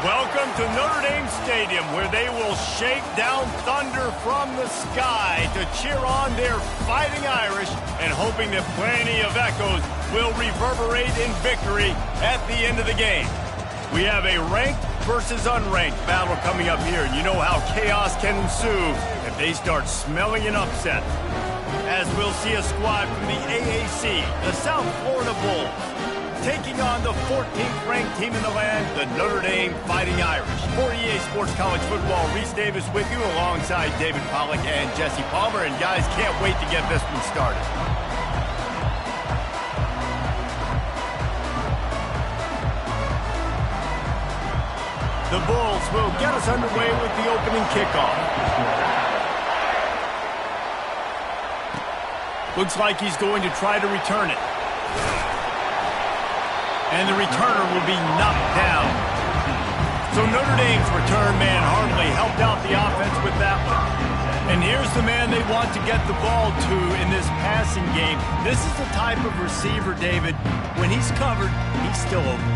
Welcome to Notre Dame Stadium, where they will shake down thunder from the sky to cheer on their Fighting Irish and hoping that plenty of echoes will reverberate in victory at the end of the game. We have a ranked versus unranked battle coming up here, and you know how chaos can ensue if they start smelling an upset. As we'll see a squad from the AAC, the South Florida Bulls, taking on the 14th ranked team in the land, the Notre Dame Fighting Irish. For EA Sports College Football, Reese Davis with you alongside David Pollack and Jesse Palmer. And guys, can't wait to get this one started. The Bulls will get us underway with the opening kickoff. Looks like he's going to try to return it. And the returner will be knocked down. So Notre Dame's return man hardly helped out the offense with that one. And here's the man they want to get the ball to in this passing game. This is the type of receiver, David, when he's covered, he's still open.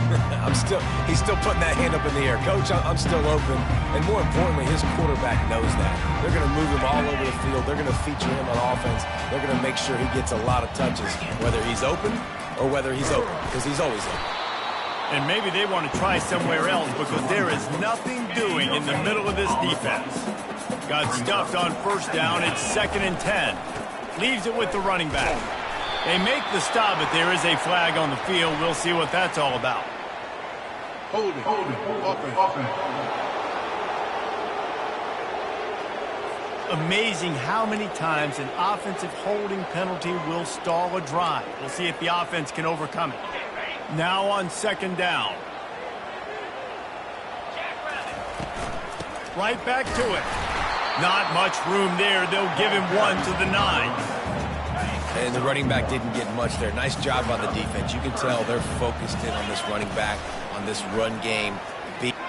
He's still putting that hand up in the air. Coach, I'm still open. And more importantly, his quarterback knows that. They're going to move him all over the field. They're going to feature him on offense. They're going to make sure he gets a lot of touches, whether he's open or whether he's open, because he's always open. And maybe they want to try somewhere else because there is nothing doing in the middle of this defense. Got stuffed on first down. It's 2nd and 10. Leaves it with the running back. They make the stop, but there is a flag on the field. We'll see what that's all about. Hold it. Offense. Amazing how many times an offensive holding penalty will stall a drive. We'll see if the offense can overcome it. Now on 2nd down. Right back to it. Not much room there. They'll give him one to the 9. And the running back didn't get much there. Nice job by the defense. You can tell they're focused in on this running back, on this run game.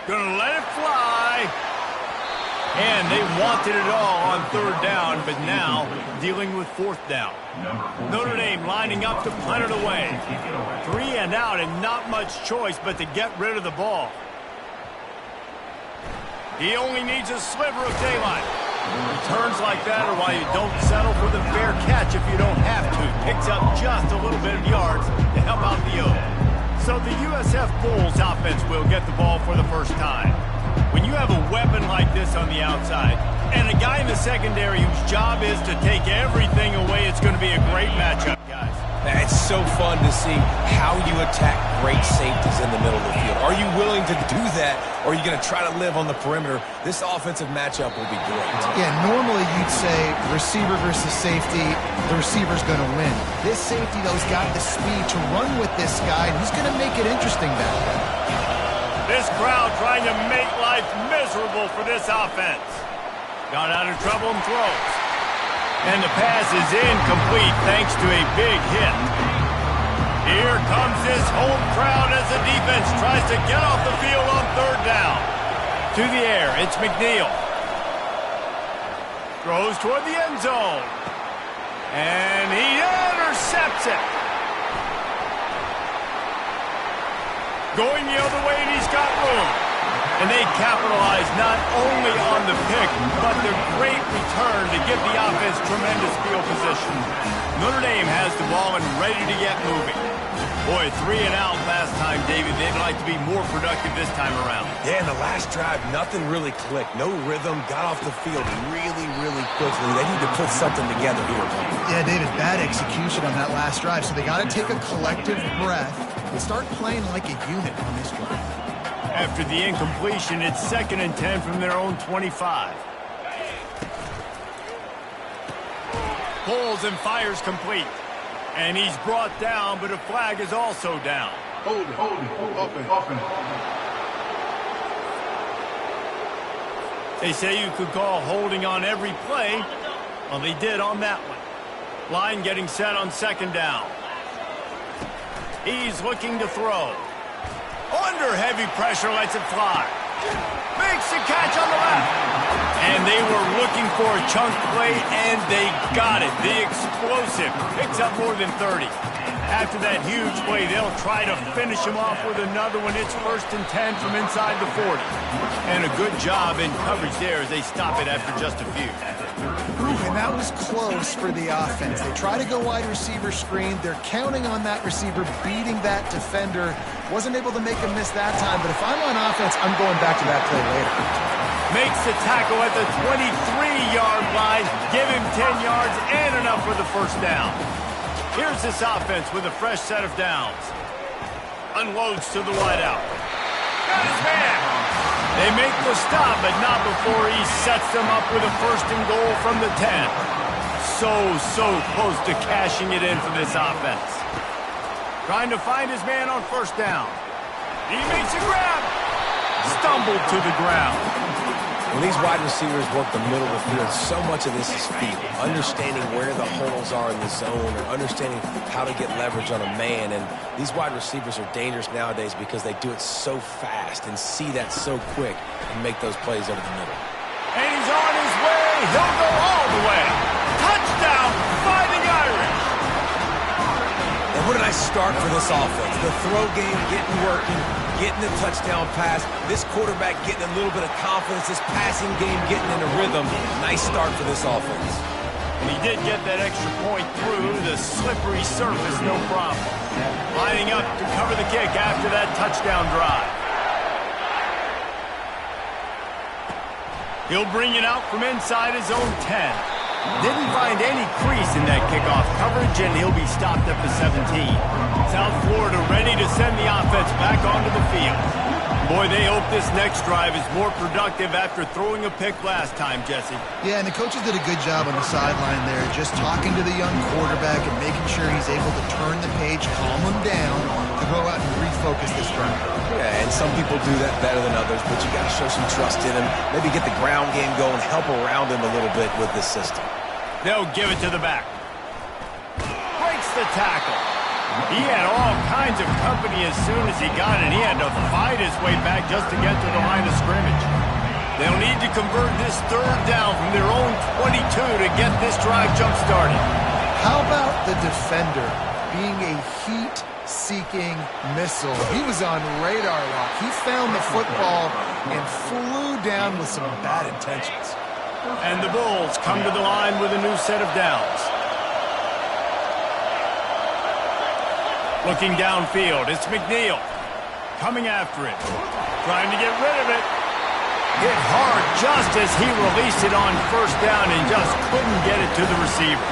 Gonna let it fly. And they wanted it all on 3rd down, but now dealing with 4th down. Notre Dame lining up to punt it away. 3 and out and not much choice but to get rid of the ball. He only needs a sliver of daylight. Returns like that are why you don't settle for the fair catch if you don't have to. Picks up just a little bit of yards to help out the O. So the USF Bulls offense will get the ball for the first time. When you have a weapon like this on the outside and a guy in the secondary whose job is to take everything away, it's going to be a great matchup, guys. It's so fun to see how you attack great safeties in the middle of the field. Are you willing to do that, or are you going to try to live on the perimeter? This offensive matchup will be great. Yeah, normally you'd say receiver versus safety, the receiver's going to win. This safety, though, has got the speed to run with this guy, and he's going to make it interesting back there. This crowd trying to make life miserable for this offense. Got out of trouble and throws. And the pass is incomplete thanks to a big hit. Here comes this home crowd as the defense tries to get off the field on 3rd down. To the air, it's McNeil. Throws toward the end zone. And he intercepts it. Going the other way, and he's got room. And they capitalize not only on the pick, but the great return to give the offense tremendous field position. Notre Dame has the ball and ready to get moving. Boy, 3 and out last time, David. They'd like to be more productive this time around. Yeah, in the last drive, nothing really clicked. No rhythm, got off the field really quickly. They need to put something together here. Yeah, David, bad execution on that last drive, so they got to take a collective breath and start playing like a unit on this drive. After the incompletion, it's 2nd and 10 from their own 25. Pulls and fires complete. And he's brought down, but a flag is also down. Hold it. Offense. They say you could call holding on every play. Well, they did on that one. Line getting set on 2nd down. He's looking to throw. Under heavy pressure, lets it fly. Makes the catch on the left. And they were looking for a chunk play, and they got it. The explosive picks up more than 30. After that huge play, they'll try to finish him off with another one. It's 1st and 10 from inside the 40. And a good job in coverage there as they stop it after just a few. And that was close for the offense. They try to go wide receiver screen. They're counting on that receiver beating that defender. Wasn't able to make a miss that time, but if I'm on offense, I'm going back to that play later. Makes the tackle at the 23-yard line. Give him 10 yards and enough for the first down. Here's this offense with a fresh set of downs. Unloads to the wideout. Got his man. They make the stop, but not before he sets them up with a 1st and goal from the 10. So close to cashing it in for this offense. Trying to find his man on 1st down. He makes a grab. Stumbled to the ground. When these wide receivers work the middle of the field, so much of this is feel. Understanding where the holes are in the zone or understanding how to get leverage on a man. And these wide receivers are dangerous nowadays because they do it so fast and see that so quick and make those plays over the middle. And he's on his way. He'll go all the way. Touchdown, Fighting Irish. And what a nice start for this offense. The throw game getting working, getting the touchdown pass. This quarterback getting a little bit of confidence. This passing game getting in a rhythm. Nice start for this offense. And he did get that extra point through the slippery surface, no problem. Lining up to cover the kick after that touchdown drive. He'll bring it out from inside his own 10. Didn't find any crease in that kickoff coverage, and he'll be stopped at the 17. South Florida ready to send the offense back onto the field. Boy, they hope this next drive is more productive after throwing a pick last time, Jesse. Yeah, and the coaches did a good job on the sideline there, just talking to the young quarterback and making sure he's able to turn the page, calm him down, to go out and refocus this drive. Yeah, and some people do that better than others, but you got to show some trust in him. Maybe get the ground game going, help around him a little bit with this system. They'll give it to the back. Breaks the tackle. He had all kinds of company as soon as he got it. He had to fight his way back just to get to the line of scrimmage. They'll need to convert this 3rd down from their own 22 to get this drive jump-started. How about the defender being a heat-seeking missile? He was on radar lock. He found the football and flew down with some bad intentions. And the Bulls come to the line with a new set of downs. Looking downfield, it's McNeil. Coming after it. Trying to get rid of it. Hit hard just as he released it on 1st down and just couldn't get it to the receiver.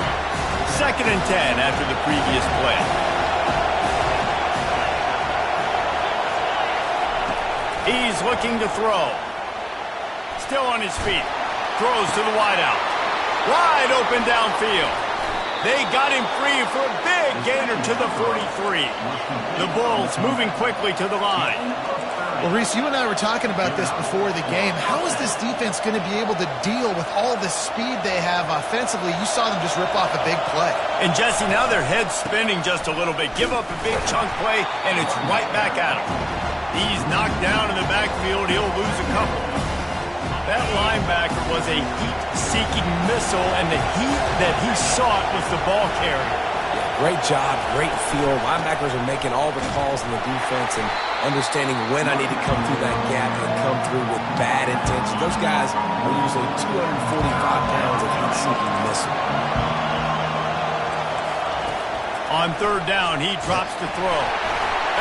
2nd and 10 after the previous play. He's looking to throw. Still on his feet. Throws to the wideout. Wide open downfield. They got him free for a big gainer to the 43. The Bulls moving quickly to the line. Well, Reese, you and I were talking about this before the game. How is this defense going to be able to deal with all the speed they have offensively? You saw them just rip off a big play. And, Jesse, now their head's spinning just a little bit. Give up a big chunk play, and it's right back at him. He's knocked down in the backfield. He'll lose a couple. That linebacker was a heat-seeking missile, and the heat that he sought was the ball carrier. Great job, great feel. Linebackers are making all the calls in the defense and understanding when I need to come through that gap and come through with bad intentions. Those guys are usually 245 pounds of heat-seeking missile. On 3rd down, he drops to throw.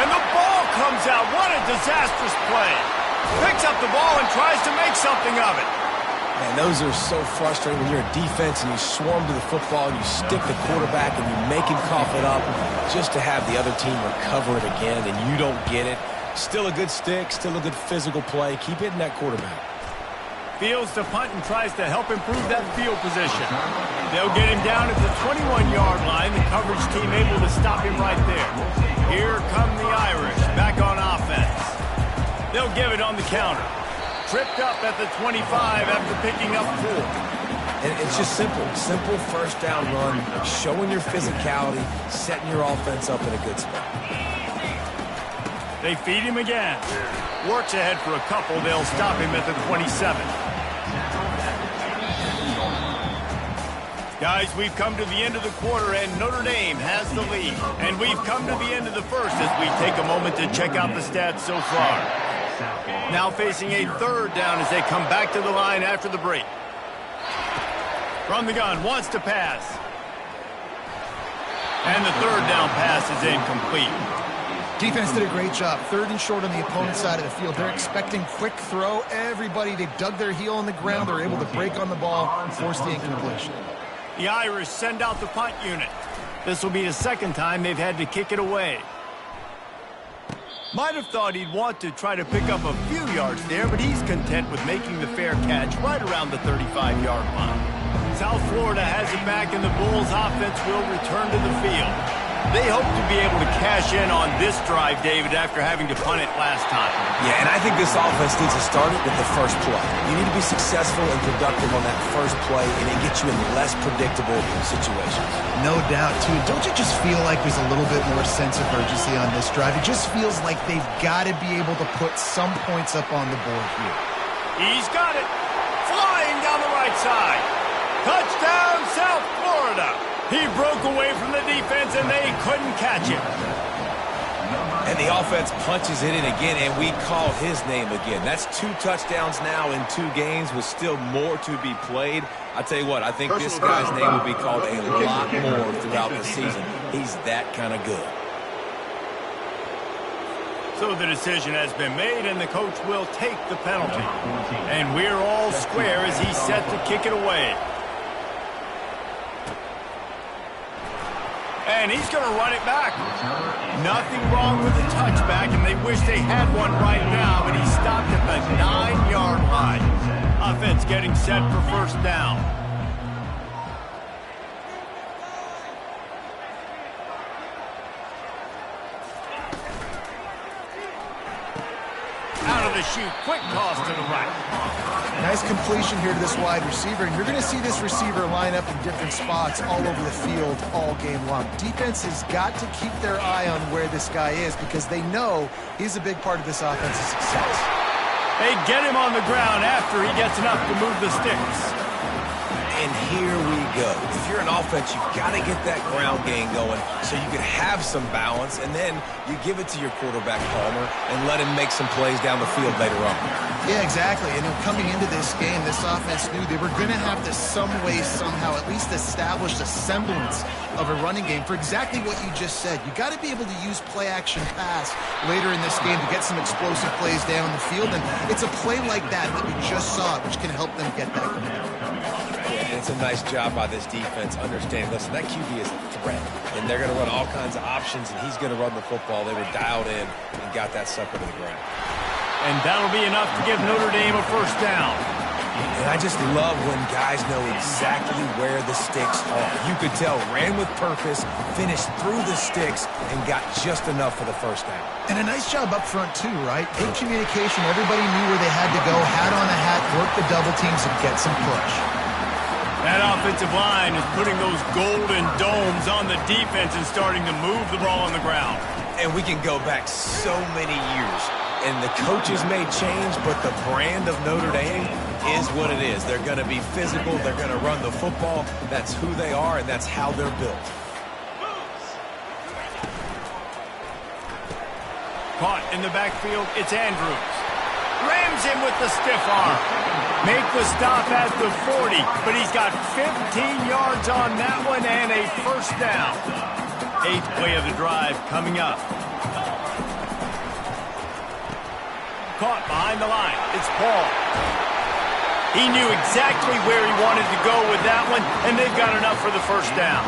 And the ball comes out. What a disastrous play. Picks up the ball and tries to make something of it. Man, those are so frustrating when you're a defense and you swarm to the football and you stick the quarterback and you make him cough it up just to have the other team recover it again and you don't get it. Still a good stick, still a good physical play. Keep hitting that quarterback. Fields to punt and tries to help improve that field position. They'll get him down at the 21-yard line. The coverage team able to stop him right there. Here come the Irish back on offense. They'll give it on the counter. Tripped up at the 25 after picking up 4. And it's just simple. Simple 1st down run, showing your physicality, setting your offense up in a good spot. They feed him again. Works ahead for a couple. They'll stop him at the 27. Guys, we've come to the end of the quarter, and Notre Dame has the lead. And we've come to the end of the first as we take a moment to check out the stats so far. Now facing a third down as they come back to the line after the break. From the gun, wants to pass. And the third down pass is incomplete. Defense did a great job. Third and short on the opponent's side of the field. They're expecting quick throw. Everybody, they dug their heel on the ground. They're able to break on the ball and force the incompletion. The Irish send out the punt unit. This will be the second time they've had to kick it away. Might have thought he'd want to try to pick up a few yards there, but he's content with making the fair catch right around the 35-yard line. South Florida has it back, and the Bulls offense will return to the field. They hope to be able to cash in on this drive, David, after having to punt it last time. Yeah, and I think this offense needs to start it with the first play. You need to be successful and productive on that first play, and it gets you in less predictable situations. No doubt, too. Don't you just feel like there's a little bit more sense of urgency on this drive? It just feels like they've got to be able to put some points up on the board here. He's got it. Flying down the right side. Touchdown, South Florida. He broke away from the defense, and they couldn't catch him. And the offense punches it in again, and we call his name again. That's 2 touchdowns now in 2 games with still more to be played. I tell you what, I think this guy's name will be called a lot more throughout the season. He's that kind of good. So the decision has been made, and the coach will take the penalty. And we're all square as he's set to kick it away. And he's going to run it back. Nothing wrong with the touchback, and they wish they had one right now, but he stopped at the 9-yard line. Offense getting set for first down. Out of the chute, quick toss to the right. Nice completion here to this wide receiver, and you're going to see this receiver line up in different spots all over the field all game long. Defense has got to keep their eye on where this guy is because they know he's a big part of this offense's success. They get him on the ground after he gets enough to move the sticks. And here we go. If you're an offense, you've got to get that ground game going so you can have some balance, and then you give it to your quarterback, Palmer, and let him make some plays down the field later on. Yeah, exactly. And coming into this game, this offense knew they were going to have to some way, somehow, at least establish a semblance of a running game for exactly what you just said. You got to be able to use play-action pass later in this game to get some explosive plays down the field, and it's a play like that we just saw, which can help them get that going. It's a nice job by this defense understanding, listen, that QB is a threat, and they're going to run all kinds of options, and he's going to run the football. They were dialed in and got that sucker to the ground. And that'll be enough to give Notre Dame a first down. And I just love when guys know exactly where the sticks are. You could tell, ran with purpose, finished through the sticks, and got just enough for the first down. And a nice job up front, too, right? Good communication. Everybody knew where they had to go, hat on a hat, work the double teams, and get some push. That offensive line is putting those golden domes on the defense and starting to move the ball on the ground. And we can go back so many years. And the coaches may change, but the brand of Notre Dame is what it is. They're going to be physical. They're going to run the football. That's who they are, and that's how they're built. Caught in the backfield, it's Andrews. Rams him with the stiff arm. Make the stop at the 40, but he's got 15 yards on that one and a first down. 8th play of the drive coming up. Caught behind the line. It's Paul. He knew exactly where he wanted to go with that one, and they've got enough for the first down.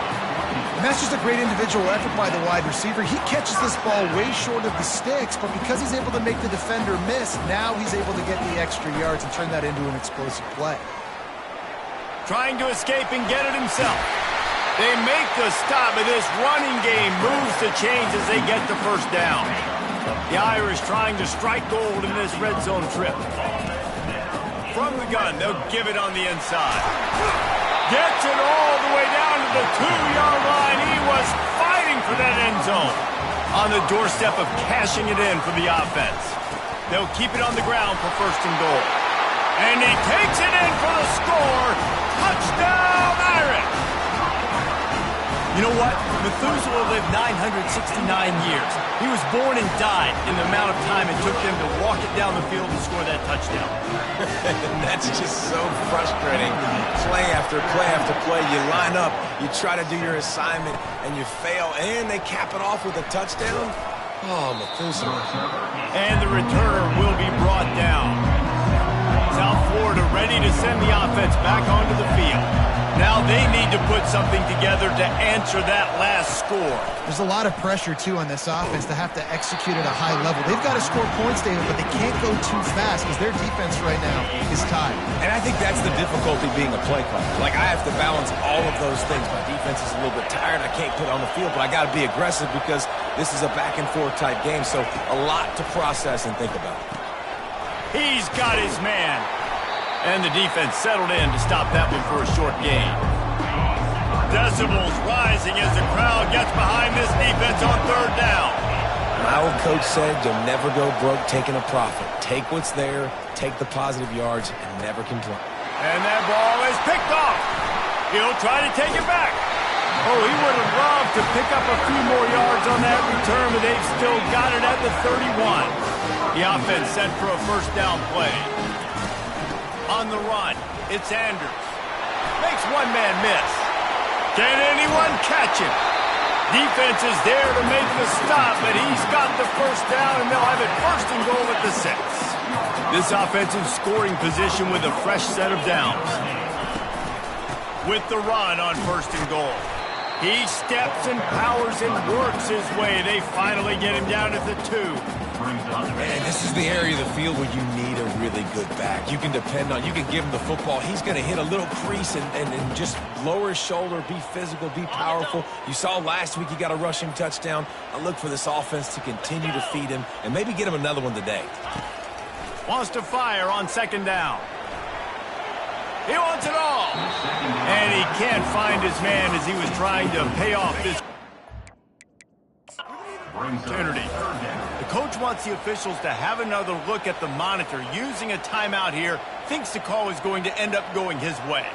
And that's just a great individual effort by the wide receiver. He catches this ball way short of the sticks, but because he's able to make the defender miss, now he's able to get the extra yards and turn that into an explosive play. Trying to escape and get it himself. They make the stop, but this running game moves the chains as they get the first down. The Irish trying to strike gold in this red zone trip. From the gun, they'll give it on the inside. Gets it all the way down to the 2-yard line. He was fighting for that end zone. On the doorstep of cashing it in for the offense. They'll keep it on the ground for first and goal. And he takes it in for the score. Touchdown, Irish! You know what? Methuselah lived 969 years. He was born and died in the amount of time it took him to walk it down the field and score that touchdown. That's just so frustrating. Play after play after play. You line up, you try to do your assignment, and you fail, and they cap it off with a touchdown? Oh, Methuselah. And the returner will be brought down. South Florida ready to send the offense back onto the field. Now they need to put something together to answer that last score. There's a lot of pressure, too, on this offense to have to execute at a high level. They've got to score points, David, but they can't go too fast because their defense right now is tied. And I think that's the difficulty being a play caller. Like, I have to balance all of those things. My defense is a little bit tired. I can't put it on the field, but I got to be aggressive because this is a back-and-forth type game, so a lot to process and think about. He's got his man. And the defense settled in to stop that one for a short gain. Decibels rising as the crowd gets behind this defense on third down. My old coach said you'll never go broke taking a profit. Take what's there, take the positive yards, and never complain. And that ball is picked off. He'll try to take it back. Oh, he would have loved to pick up a few more yards on that return, but they've still got it at the 31. The offense set for a first down play. On the run, it's Andrews. Makes one man miss. Can anyone catch him? Defense is there to make the stop, but he's got the first down, and they'll have it first and goal at the 6. This offensive scoring position with a fresh set of downs. With the run on first and goal. He steps and powers and works his way. They finally get him down at the 2. Man, this is the area of the field where you need a really good back. You can depend on, you can give him the football. He's going to hit a little crease and just lower his shoulder, be physical, be powerful. You saw last week he got a rushing touchdown. I look for this offense to continue to feed him and maybe get him another one today. Wants to fire on second down. He wants it all. And he can't find his man as he was trying to pay off this opportunity. The coach wants the officials to have another look at the monitor. Using a timeout here, thinks the call is going to end up going his way.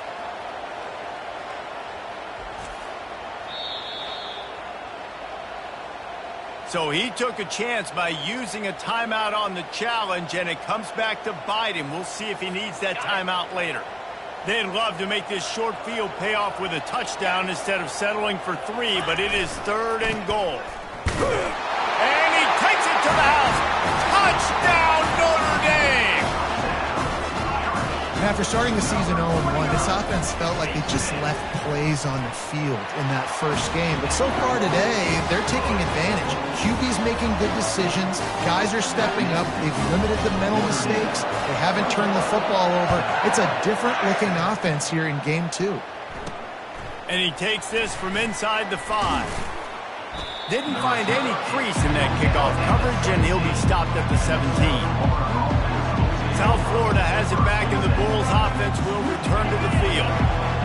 So he took a chance by using a timeout on the challenge, and it comes back to bite him. We'll see if he needs that timeout later. They'd love to make this short field pay off with a touchdown instead of settling for 3, but it is third and goal. And he takes it to the house. Touchdown, Notre Dame! And after starting the season 0-1, this offense felt like they just left plays on the field in that first game. But so far today, they're taking advantage. QB's making good decisions. Guys are stepping up. They've limited the mental mistakes. They haven't turned the football over. It's a different-looking offense here in Game 2. And he takes this from inside the 5. Didn't find any crease in that kickoff coverage, and he'll be stopped at the 17. South Florida has it back, and the Bulls offense will return to the field.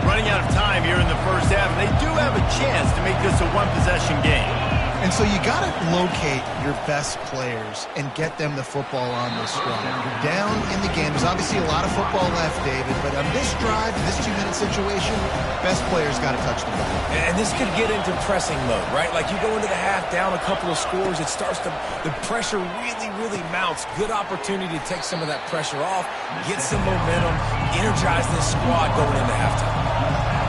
Running out of time here in the first half, and they do have a chance to make this a one-possession game. And so you got to locate your best players and get them the football on this drive. You're down in the game. There's obviously a lot of football left, David, but on this drive, this 2-minute situation, best players got to touch the ball. And this could get into pressing mode, right? Like you go into the half down a couple of scores, it starts to, the pressure really mounts. Good opportunity to take some of that pressure off, get some momentum, energize this squad going into halftime.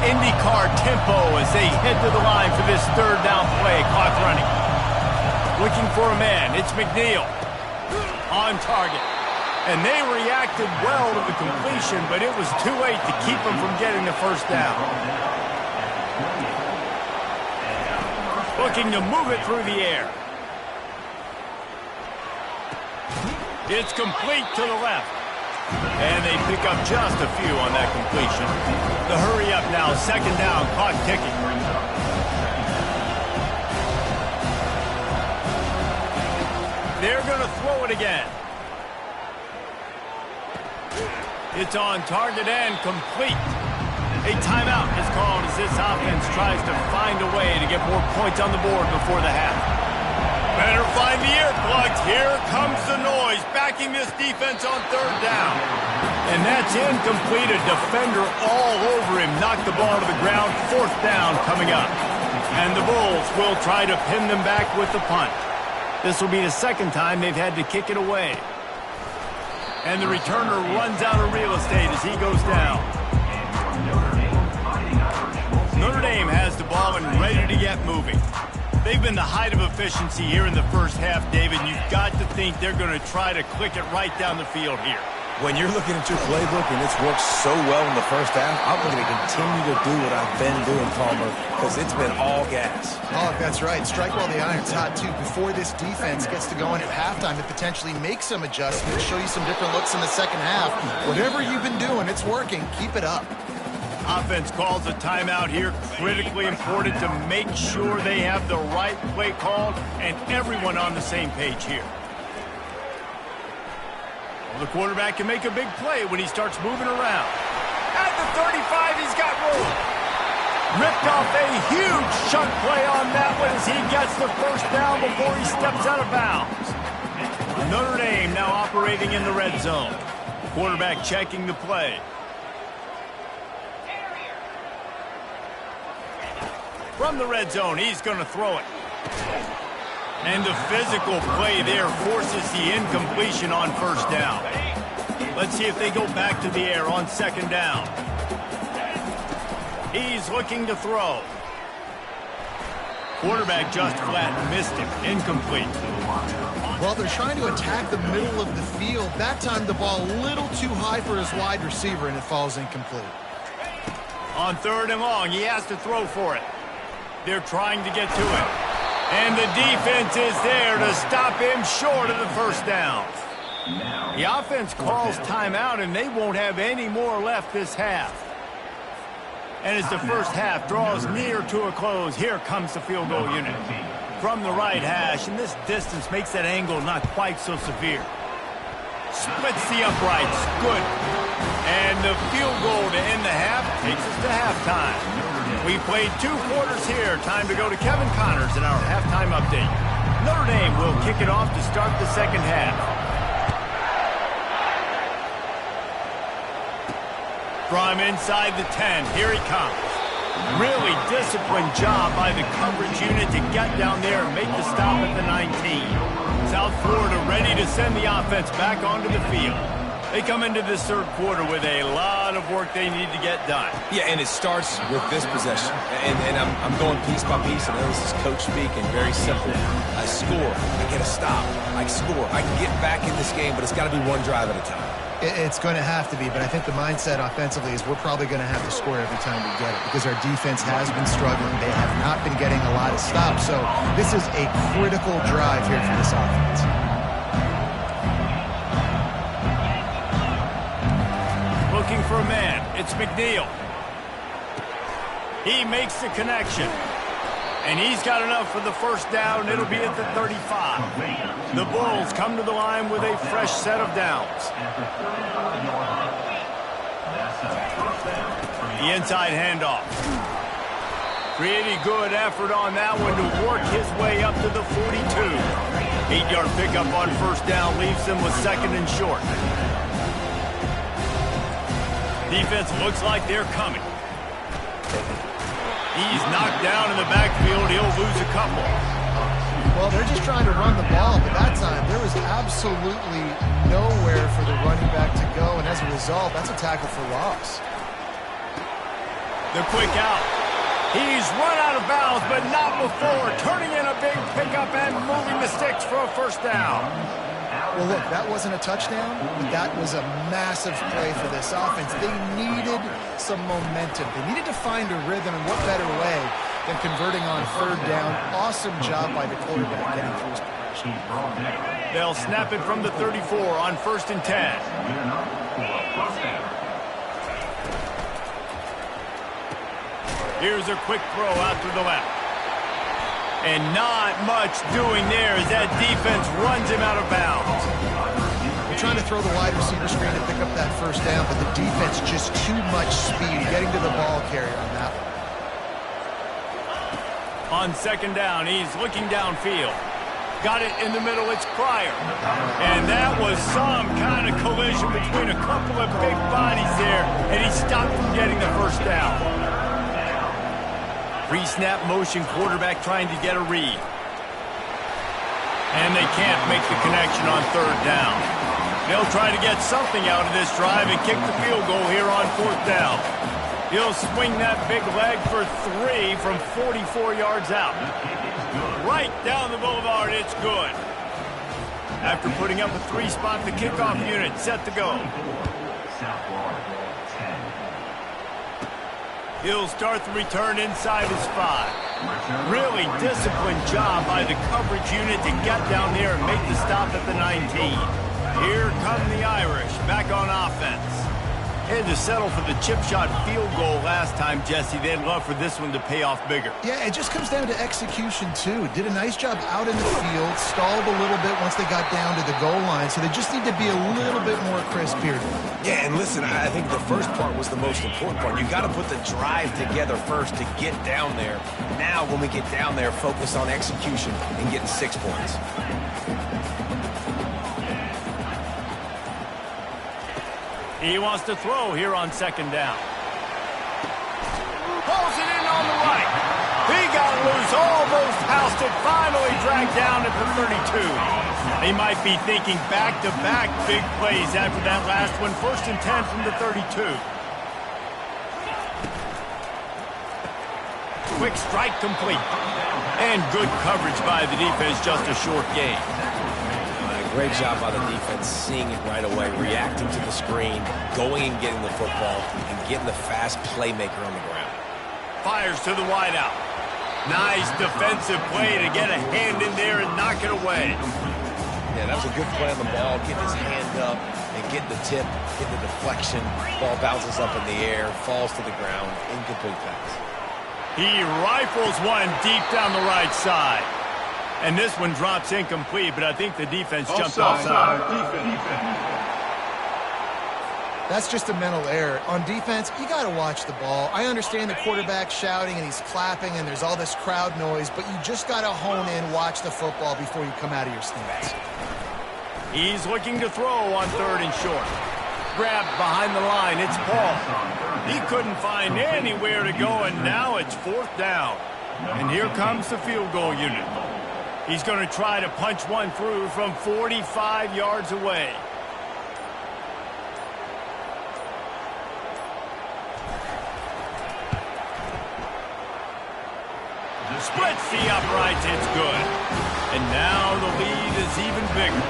IndyCar tempo as they head to the line for this third down play. Clock running. Looking for a man. It's McNeil. On target. And they reacted well to the completion, but it was too late to keep them from getting the first down. Looking to move it through the air. It's complete to the left. And they pick up just a few on that completion. The hurry up now, second down, clock ticking. They're going to throw it again. It's on target and complete. A timeout is called as this offense tries to find a way to get more points on the board before the half. Better find the earplugs. Here comes the noise, backing this defense on third down. And that's incomplete. A defender all over him. Knocked the ball to the ground. Fourth down coming up. And the Bulls will try to pin them back with the punt. This will be the second time they've had to kick it away. And the returner runs out of real estate as he goes down. Notre Dame has the ball and ready to get moving. They've been the height of efficiency here in the first half, David. You've got to think they're going to try to click it right down the field here. When you're looking at your playbook and it's worked so well in the first half, I'm going to continue to do what I've been doing, Palmer, because it's been all gas. Oh, that's right. Strike while the iron's hot, too. Before this defense gets to going at halftime, it potentially makes some adjustments, show you some different looks in the second half. Whatever you've been doing, it's working. Keep it up. Offense calls a timeout here. Critically important to make sure they have the right play called and everyone on the same page here. The quarterback can make a big play when he starts moving around. At the 35, he's got room. Ripped off a huge chunk play on that one as he gets the first down before he steps out of bounds. Notre Dame now operating in the red zone. Quarterback checking the play. From the red zone, he's going to throw it. And the physical play there forces the incompletion on first down. Let's see if they go back to the air on second down. He's looking to throw. Quarterback just flat missed him. Incomplete. Well, they're trying to attack the middle of the field. That time the ball a little too high for his wide receiver, and it falls incomplete. On third and long, he has to throw for it. They're trying to get to it. And the defense is there to stop him short of the first down. The offense calls timeout, and they won't have any more left this half. And as the first half draws near to a close, here comes the field goal unit. From the right hash, and this distance makes that angle not quite so severe. Splits the uprights. Good. And the field goal to end the half takes us to halftime. We played 2 quarters here. Time to go to Kevin Connors in our halftime update. Notre Dame will kick it off to start the second half. From inside the 10, here he comes. Really disciplined job by the coverage unit to get down there and make the stop at the 19. South Florida ready to send the offense back onto the field. They come into this third quarter with a lot of work they need to get done. Yeah, and it starts with this possession. And I'm going piece by piece. I know this is coach speak and very simple. I score. I get a stop. I score. I can get back in this game, but it's got to be one drive at a time. It's going to have to be, but I think the mindset offensively is we're probably going to have to score every time we get it because our defense has been struggling. They have not been getting a lot of stops, so this is a critical drive here for this offense. Looking for a man. It's McNeil. He makes the connection. And he's got enough for the first down. It'll be at the 35. The Bulls come to the line with a fresh set of downs. The inside handoff. Pretty good effort on that one to work his way up to the 42. 8-yard pickup on first down leaves them with second and short. Defense looks like they're coming. He's knocked down in the backfield. He'll lose a couple. Well, they're just trying to run the ball, but that time there was absolutely nowhere for the running back to go, and as a result, that's a tackle for loss. The quick out. He's run out of bounds, but not before. Turning in a big pickup and moving the sticks for a first down. Well, look, that wasn't a touchdown, but that was a massive play for this offense. They needed some momentum. They needed to find a rhythm, and what better way than converting on third down. Awesome job by the quarterback getting through his progression. They'll snap it from the 34 on first and 10. Here's a quick throw out to the left. And not much doing there as that defense runs him out of bounds. They're trying to throw the wide receiver screen to pick up that first down, but the defense just too much speed getting to the ball carrier on that On one. second down, he's looking downfield. Got it in the middle, it's Pryor. And that was some kind of collision between a couple of big bodies there, and he stopped from getting the first down. Pre-snap motion quarterback trying to get a read. And they can't make the connection on third down. They'll try to get something out of this drive and kick the field goal here on fourth down. He'll swing that big leg for 3 from 44 yards out. Right down the boulevard, it's good. After putting up a 3-spot, the kickoff unit set to go. He'll start the return inside his 5. Really disciplined job by the coverage unit to get down there and make the stop at the 19. Here come the Irish back on offense. Had to settle for the chip shot field goal last time, Jesse. They'd love for this one to pay off bigger. Yeah, it just comes down to execution, too. Did a nice job out in the field, stalled a little bit once they got down to the goal line, so they just need to be a little bit more crisp here. Yeah, and listen, I think the first part was the most important part. You got to put the drive together first to get down there. Now, when we get down there, focus on execution and getting 6 points. He wants to throw here on second down. Pulls it in on the right. He got loose, almost housed it, finally dragged down at the 32. They might be thinking back-to-back big plays after that last one. 1st and 10 from the 32. Quick strike complete. And good coverage by the defense, just a short gain. Great job by the defense, seeing it right away, reacting to the screen, going and getting the football, and getting the fast playmaker on the ground. Fires to the wideout. Nice defensive play to get a hand in there and knock it away. Yeah, that was a good play on the ball, getting his hand up and getting the tip, getting the deflection. Ball bounces up in the air, falls to the ground, incomplete pass. He rifles one deep down the right side. And this one drops incomplete, but I think the defense jumped offside. That's just a mental error. On defense, you got to watch the ball. I understand the quarterback shouting and he's clapping and there's all this crowd noise, but you just got to hone in, watch the football before you come out of your stance. He's looking to throw on 3rd and short. Grabbed behind the line, it's Paul. He couldn't find anywhere to go, and now it's 4th down. And here comes the field goal unit. He's going to try to punch one through from 45 yards away. Splits the uprights, it's good. And now the lead is even bigger.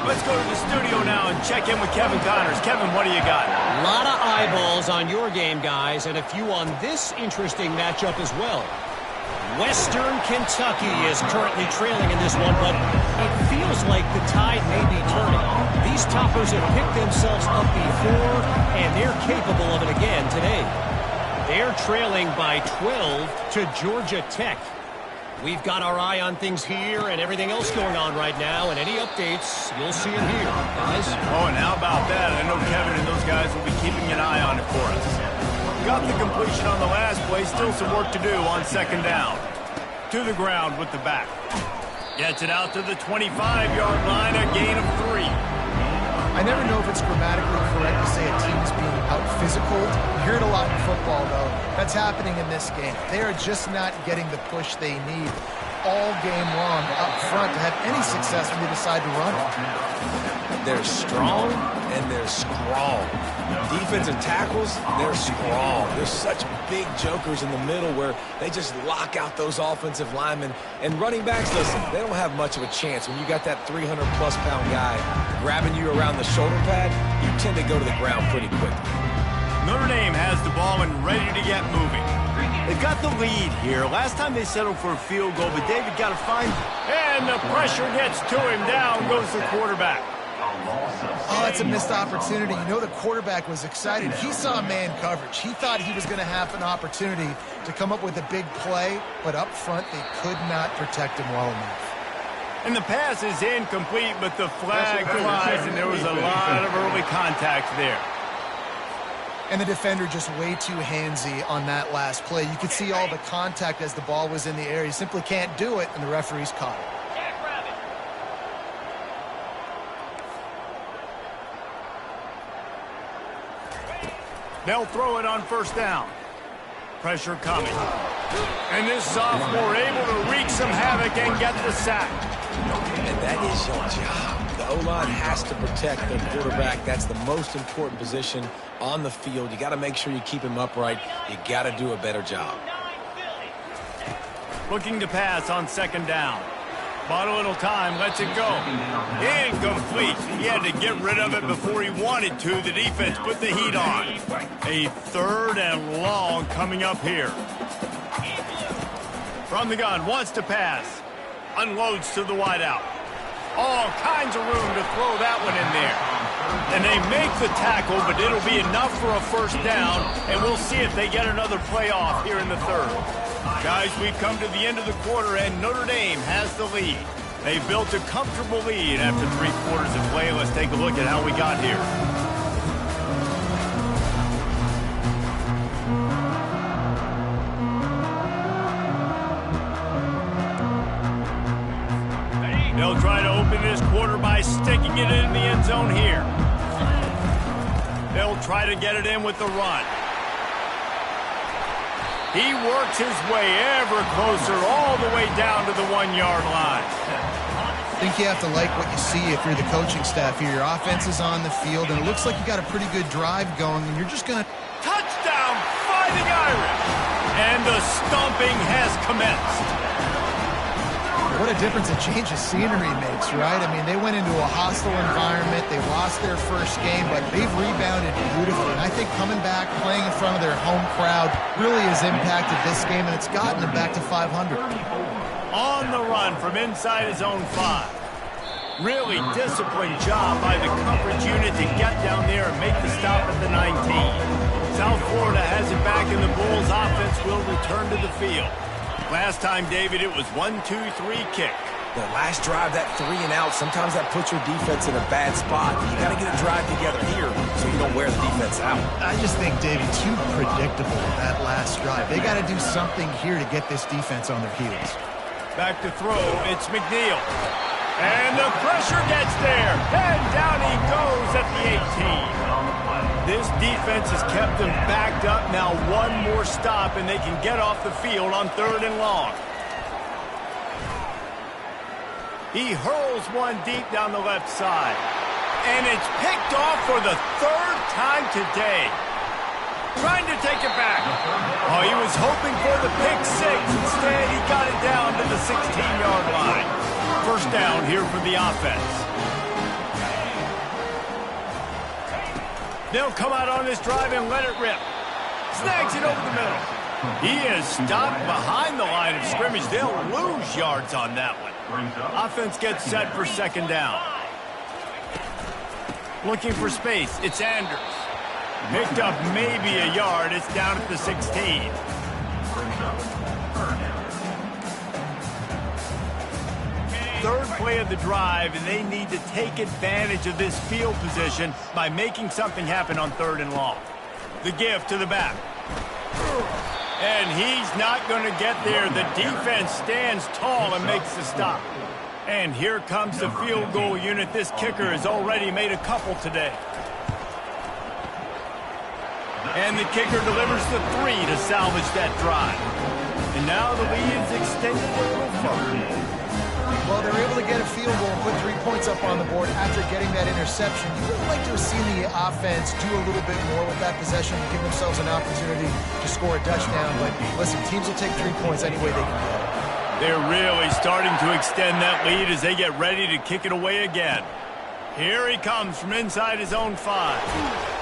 Let's go to the studio now and check in with Kevin Connors. Kevin, what do you got? A lot of eyeballs on your game, guys, and a few on this interesting matchup as well. Western Kentucky is currently trailing in this one, but it feels like the tide may be turning. These toppers have picked themselves up before, and they're capable of it again today. They're trailing by 12 to Georgia Tech. We've got our eye on things here and everything else going on right now, and any updates, you'll see them here, guys. Oh, and how about that? I know Kevin and those guys will be keeping an eye on it for us. Got the completion on the last play, still some work to do on second down. To the ground with the back. Gets it out to the 25-yard line, a gain of 3. I never know if it's grammatically correct to say a team's being out-physical. You hear it a lot in football, though. That's happening in this game. They are just not getting the push they need all game long up front to have any success when they decide to run it. They're strong and they're strong. Defensive tackles, they're strong. They're such big jokers in the middle where they just lock out those offensive linemen. And running backs, listen, they don't have much of a chance. When you got that 300-plus pound guy grabbing you around the shoulder pad, you tend to go to the ground pretty quickly. Notre Dame has the ball and ready to get moving. They've got the lead here. Last time they settled for a field goal, but David got to find... And the pressure gets to him. Down goes the quarterback. Oh, it's a missed opportunity. You know the quarterback was excited. He saw man coverage. He thought he was going to have an opportunity to come up with a big play, but up front they could not protect him well enough. And the pass is incomplete, but the flag flies, and there was a lot of early contact there. And the defender just way too handsy on that last play. You could see all the contact as the ball was in the air. He simply can't do it, and the referee's caught it. They'll throw it on first down. Pressure coming. And this sophomore able to wreak some havoc and get the sack. And that is your job. The O-line has to protect their quarterback. That's the most important position on the field. You got to make sure you keep him upright. You got to do a better job. Looking to pass on second down. Bought a little time, lets it go. Incomplete. He had to get rid of it before he wanted to. The defense put the heat on. A 3rd and long coming up here. From the gun, wants to pass. Unloads to the wideout. All kinds of room to throw that one in there. And they make the tackle, but it'll be enough for a first down, and we'll see if they get another play off here in the 3rd. Guys, we've come to the end of the quarter, and Notre Dame has the lead. They built a comfortable lead after 3 quarters of play. Let's take a look at how we got here. They'll try to open this quarter by sticking it in the end zone here. They'll try to get it in with the run. He works his way ever closer all the way down to the 1-yard line. I think you have to like what you see if you're the coaching staff here. Your offense is on the field, and it looks like you got a pretty good drive going, and you're just going to... Touchdown, Fighting Irish! And the stomping has commenced. What a difference a change of scenery makes, right? I mean, they went into a hostile environment. They lost their first game, but they've rebounded beautifully. And I think coming back, playing in front of their home crowd really has impacted this game, and it's gotten them back to 500. On the run from inside his own 5. Really disciplined job by the coverage unit to get down there and make the stop at the 19. South Florida has it back, and the Bulls offense will return to the field. Last time, David, it was 1-2-3 kick. The last drive, that 3 and out, sometimes that puts your defense in a bad spot. You got to get a drive together here so you don't wear the defense out. I just think, David, too predictable that last drive. They got to do something here to get this defense on their heels. Back to throw, it's McNeil. And the pressure gets there. And down he goes at the 18. This defense has kept them backed up. Now 1 more stop, and they can get off the field on 3rd and long. He hurls one deep down the left side. And it's picked off for the 3rd time today. Trying to take it back. Oh, he was hoping for the pick 6. Instead, he got it down to the 16-yard line. First down here for the offense. They'll come out on this drive and let it rip. Snags it over the middle. He is stopped behind the line of scrimmage. They'll lose yards on that one. Offense gets set for second down. Looking for space. It's Anders. Picked up maybe a yard. It's down at the 16. Third play of the drive, and they need to take advantage of this field position by making something happen on 3rd and long. The give to the back. And he's not going to get there. The defense stands tall and makes the stop. And here comes the field goal unit. This kicker has already made a couple today. And the kicker delivers the 3 to salvage that drive. And now the lead is extended a little further. Well, they're able to get a field goal and put 3 points up on the board after getting that interception. You would like to have seen the offense do a little bit more with that possession to give themselves an opportunity to score a touchdown. But listen, teams will take 3 points any way they can get it. They're really starting to extend that lead as they get ready to kick it away again. Here he comes from inside his own 5.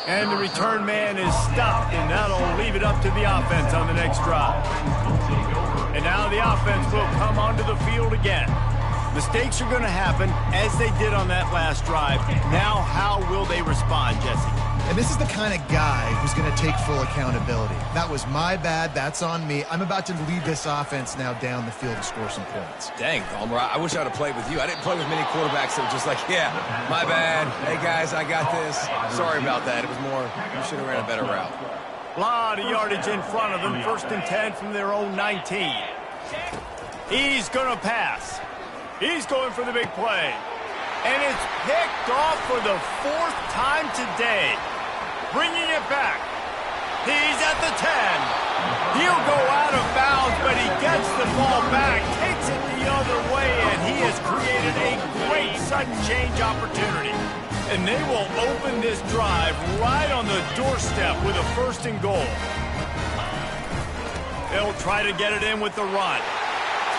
And the return man is stopped, and that'll leave it up to the offense on the next drive. And now the offense will come onto the field again. Mistakes are going to happen, as they did on that last drive. Now, how will they respond, Jesse? And this is the kind of guy who's going to take full accountability. That was my bad. That's on me. I'm about to lead this offense now down the field to score some points. Dang, Palmer, I wish I'd have played with you. I didn't play with many quarterbacks that were just like, yeah, my bad. Hey, guys, I got this. Sorry about that. It was more, you should have ran a better route. A lot of yardage in front of them. 1st and 10 from their own 19. He's going to pass. He's going for the big play. And it's picked off for the 4th time today. Bringing it back. He's at the 10. He'll go out of bounds, but he gets the ball back, takes it the other way, and he has created a great sudden change opportunity. And they will open this drive right on the doorstep with a 1st and goal. They'll try to get it in with the run.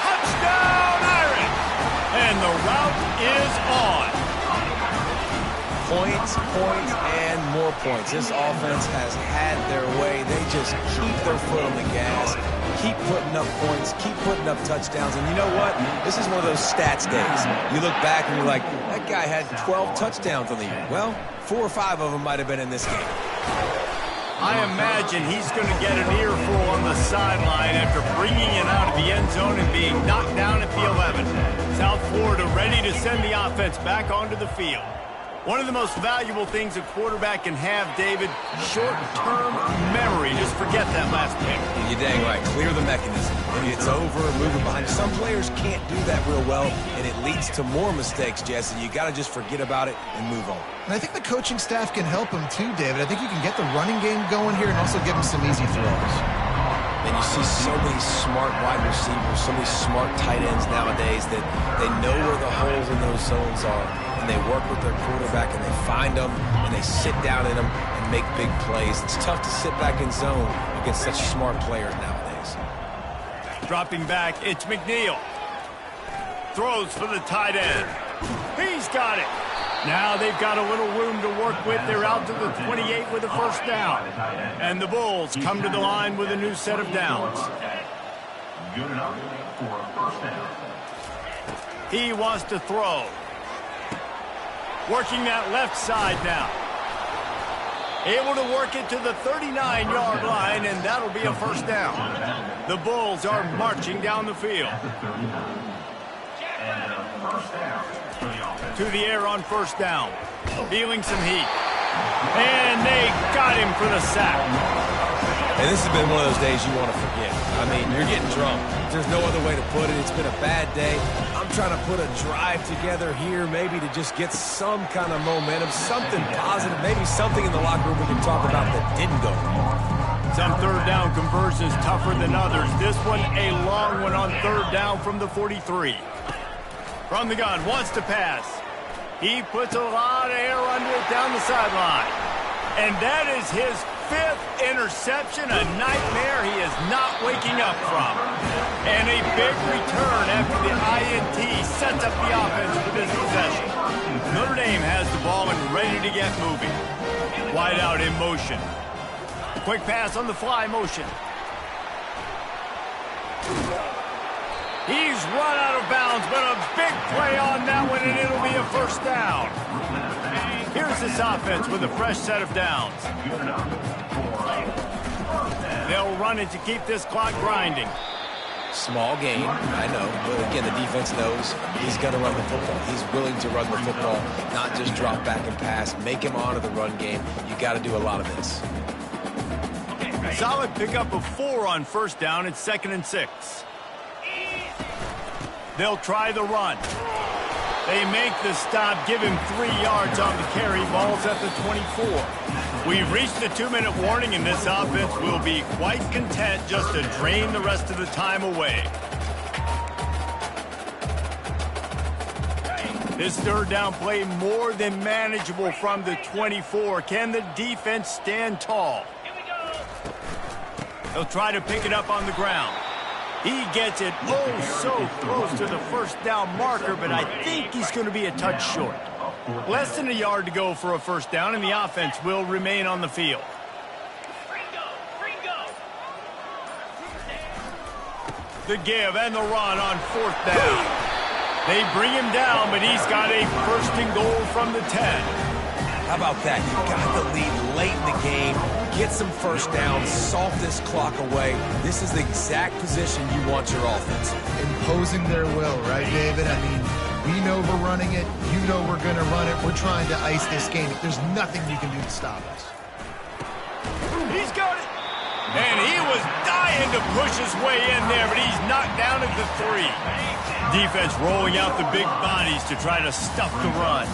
Touchdown, Irish! And the route is on. Points, and more points. This offense has had their way. They just keep their foot on the gas, keep putting up points, keep putting up touchdowns. And you know what? This is one of those stats days. You look back and you're like, that guy had 12 touchdowns on the year. Well, 4 or 5 of them might have been in this game. I imagine he's going to get an earful on the sideline after bringing it out of the end zone and being knocked down at the 11. South Florida ready to send the offense back onto the field. One of the most valuable things a quarterback can have, David, short-term memory. Just forget that last pick. You're dang right. Clear the mechanism. Maybe it's over, moving behind. Some players can't do that real well, and it leads to more mistakes, Jesse. You got to just forget about it and move on. And I think the coaching staff can help him too, David. I think you can get the running game going here and also give him some easy throws. And you see so many smart wide receivers, so many smart tight ends nowadays that they know where the holes in those zones are, and they work with their quarterback, and they find them, and they sit down in them and make big plays. It's tough to sit back in zone against such smart players nowadays. Dropping back, it's McNeil. Throws for the tight end. He's got it. Now they've got a little room to work with. They're out to the 28 with a 1st down. And the Bulls come to the line with a new set of downs. Good enough for a 1st down. He wants to throw. Working that left side now. Able to work it to the 39-yard line, and that'll be a 1st down. The Bulls are marching down the field. And a 1st down. To the air on 1st down. Feeling some heat. And they got him for the sack. And this has been one of those days you want to forget. I mean, you're getting drunk. There's no other way to put it. It's been a bad day. I'm trying to put a drive together here, maybe to just get some kind of momentum, something positive, maybe something in the locker room we can talk about that didn't go wrong. Some 3rd down conversions tougher than others. This one a long one on 3rd down from the 43. From the gun, wants to pass. He puts a lot of air under it down the sideline. And that is his 5th interception, a nightmare he is not waking up from. And a big return after the INT sets up the offense for this possession. Notre Dame has the ball and ready to get moving. Wide out in motion. Quick pass on the fly motion. He's run out of bounds, but a big play on that one, and it'll be a 1st down. Here's this offense with a fresh set of downs. They'll run it to keep this clock grinding. Small game, I know, but again, the defense knows he's going to run the football. He's willing to run the football, not just drop back and pass, make him honor the run game. You got to do a lot of this. Solid pickup of 4 on 1st down. It's 2nd and 6. They'll try the run. They make the stop, give him 3 yards on the carry. Ball's at the 24. We've reached the 2-minute warning, and this offense will be quite content just to drain the rest of the time away. This 3rd down play more than manageable from the 24. Can the defense stand tall? They'll try to pick it up on the ground. He gets it so close to the 1st down marker, but I think he's going to be a touch short. Less than a yard to go for a 1st down, and the offense will remain on the field. The give and the run on 4th down. They bring him down, but he's got a 1st and goal from the 10. How about that? You got the lead late in the game. Get some 1st downs, solve this clock away. This is the exact position you want your offense. Imposing their will, right, David? I mean, we know we're running it. You know we're going to run it. We're trying to ice this game. There's nothing you can do to stop us. He's got it. And he was dying to push his way in there, but he's knocked down at the 3. Defense rolling out the big bodies to try to stuff the run.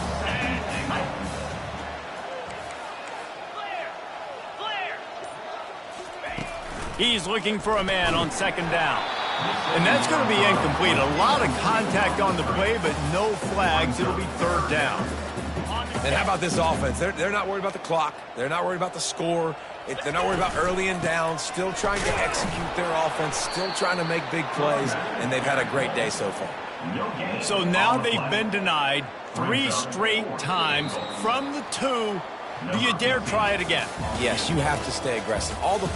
He's looking for a man on second down. And that's going to be incomplete. A lot of contact on the play, but no flags. It'll be third down. And how about this offense? They're not worried about the clock. They're not worried about the score. They're not worried about early and down. Still trying to execute their offense. Still trying to make big plays. And they've had a great day so far. So now they've been denied 3 straight times from the 2. Do you dare try it again? Yes, you have to stay aggressive. All the